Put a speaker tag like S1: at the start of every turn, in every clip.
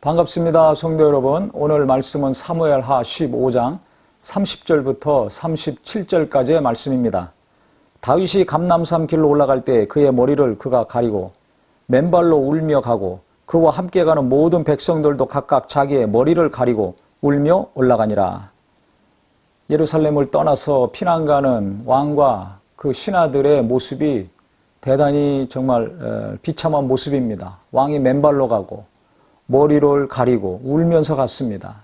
S1: 반갑습니다. 성도 여러분. 오늘 말씀은 사무엘하 15장 30절부터 37절까지의 말씀입니다. 다윗이 감람산 길로 올라갈 때 그의 머리를 그가 가리고 맨발로 울며 가고 그와 함께 가는 모든 백성들도 각각 자기의 머리를 가리고 울며 올라가니라. 예루살렘을 떠나서 피난가는 왕과 그 신하들의 모습이 대단히 정말 비참한 모습입니다. 왕이 맨발로 가고 머리를 가리고 울면서 갔습니다.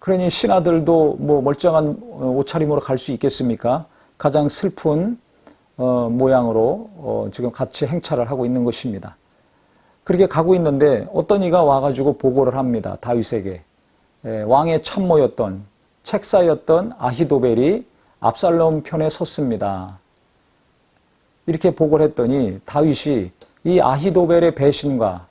S1: 그러니 신하들도 멀쩡한 옷차림으로 갈 수 있겠습니까? 가장 슬픈 모양으로 지금 같이 행차를 하고 있는 것입니다. 그렇게 가고 있는데 어떤 이가 와가지고 보고를 합니다. 다윗에게. 왕의 참모였던 책사였던 아히도벨이 압살롬 편에 섰습니다. 이렇게 보고를 했더니 다윗이 이 아히도벨의 배신과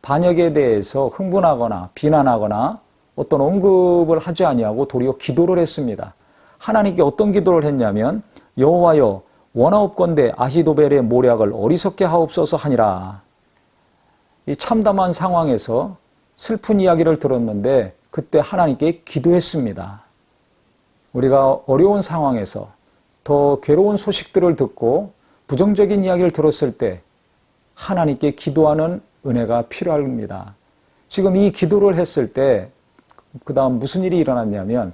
S1: 반역에 대해서 흥분하거나 비난하거나 어떤 언급을 하지 아니하고 도리어 기도를 했습니다. 하나님께 어떤 기도를 했냐면 여호와여 원하옵건대 아히도벨의 모략을 어리석게 하옵소서 하니라. 이 참담한 상황에서 슬픈 이야기를 들었는데 그때 하나님께 기도했습니다. 우리가 어려운 상황에서 더 괴로운 소식들을 듣고 부정적인 이야기를 들었을 때 하나님께 기도하는 은혜가 필요합니다. 지금 이 기도를 했을 때 그 다음 무슨 일이 일어났냐면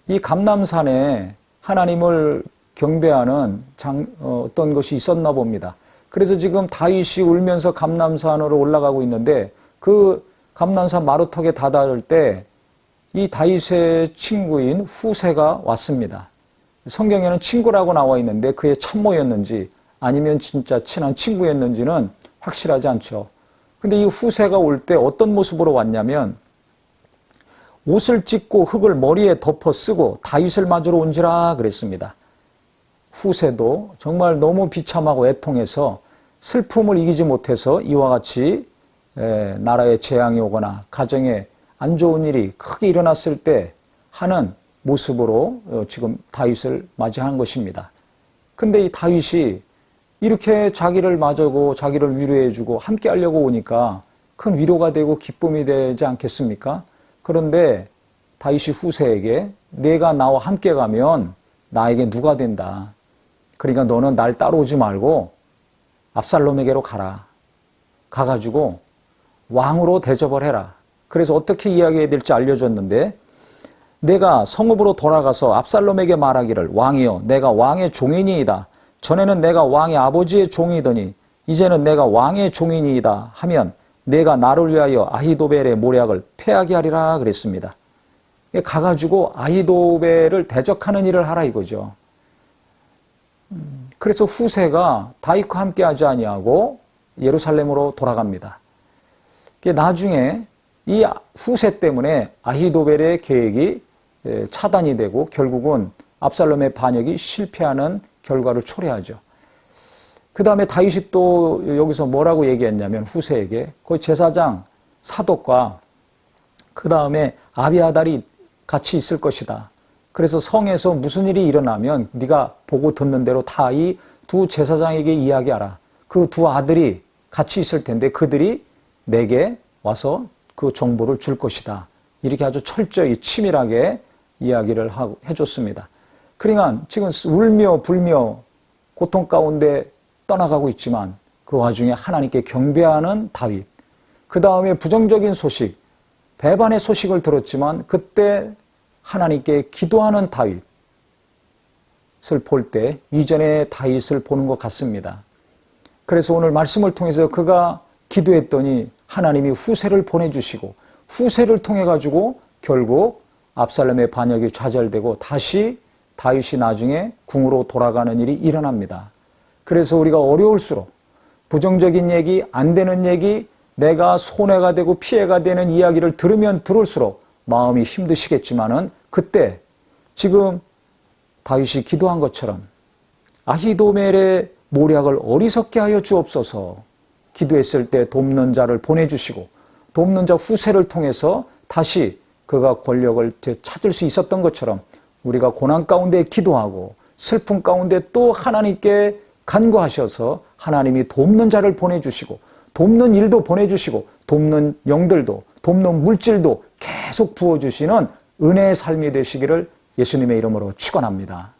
S1: 이 감람산에 하나님을 경배하는 어떤 것이 있었나 봅니다. 그래서 지금 다윗이 울면서 감람산으로 올라가고 있는데 그 감람산 마루턱에 다다를 때 이 다윗의 친구인 후세가 왔습니다. 성경에는 친구라고 나와 있는데 그의 참모였는지 아니면 진짜 친한 친구였는지는 확실하지 않죠. 근데 이 후세가 올 때 어떤 모습으로 왔냐면 옷을 찢고 흙을 머리에 덮어 쓰고 다윗을 맞으러 온지라 그랬습니다. 후세도 정말 너무 비참하고 애통해서 슬픔을 이기지 못해서 이와 같이 나라에 재앙이 오거나 가정에 안 좋은 일이 크게 일어났을 때 하는 모습으로 지금 다윗을 맞이한 것입니다. 근데 이 다윗이 이렇게 자기를 맞이고 자기를 위로해주고 함께 하려고 오니까 큰 위로가 되고 기쁨이 되지 않겠습니까? 그런데 다윗이 후세에게 내가 나와 함께 가면 나에게 누가 된다. 그러니까 너는 날 따라오지 말고 압살롬에게로 가라. 가가지고 왕으로 대접을 해라. 그래서 어떻게 이야기해야 될지 알려줬는데 내가 성읍으로 돌아가서 압살롬에게 말하기를 왕이여 내가 왕의 종이니이다. 전에는 내가 왕의 아버지의 종이더니 이제는 내가 왕의 종이니이다 하면 내가 나를 위하여 아히도벨의 모략을 패하게 하리라 그랬습니다. 가가지고 아히도벨을 대적하는 일을 하라 이거죠. 그래서 후세가 다윗과 함께 하지 아니하고 예루살렘으로 돌아갑니다. 나중에 이 후세 때문에 아히도벨의 계획이 차단이 되고 결국은 압살롬의 반역이 실패하는 결과를 초래하죠. 그 다음에 다윗이 또 여기서 뭐라고 얘기했냐면 후세에게 거기 제사장 사독과 그 다음에 아비아달이 같이 있을 것이다. 그래서 성에서 무슨 일이 일어나면 네가 보고 듣는 대로 다 이 두 제사장에게 이야기하라. 그 두 아들이 같이 있을 텐데 그들이 내게 와서 그 정보를 줄 것이다. 이렇게 아주 철저히 치밀하게 이야기를 해줬습니다. 그러니까 지금 울며 불며 고통 가운데 떠나가고 있지만 그 와중에 하나님께 경배하는 다윗. 그 다음에 부정적인 소식, 배반의 소식을 들었지만 그때 하나님께 기도하는 다윗을 볼 때 이전의 다윗을 보는 것 같습니다. 그래서 오늘 말씀을 통해서 그가 기도했더니 하나님이 후세를 보내주시고 후세를 통해 가지고 결국 압살롬의 반역이 좌절되고 다시 다윗이 나중에 궁으로 돌아가는 일이 일어납니다. 그래서 우리가 어려울수록 부정적인 얘기, 안 되는 얘기, 내가 손해가 되고 피해가 되는 이야기를 들으면 들을수록 마음이 힘드시겠지만은 그때 지금 다윗이 기도한 것처럼 아히도벨의 모략을 어리석게 하여 주옵소서 기도했을 때 돕는 자를 보내주시고 돕는 자 후세를 통해서 다시 그가 권력을 찾을 수 있었던 것처럼 우리가 고난 가운데 기도하고 슬픔 가운데 또 하나님께 간구하셔서 하나님이 돕는 자를 보내주시고 돕는 일도 보내주시고 돕는 영들도 돕는 물질도 계속 부어주시는 은혜의 삶이 되시기를 예수님의 이름으로 축원합니다.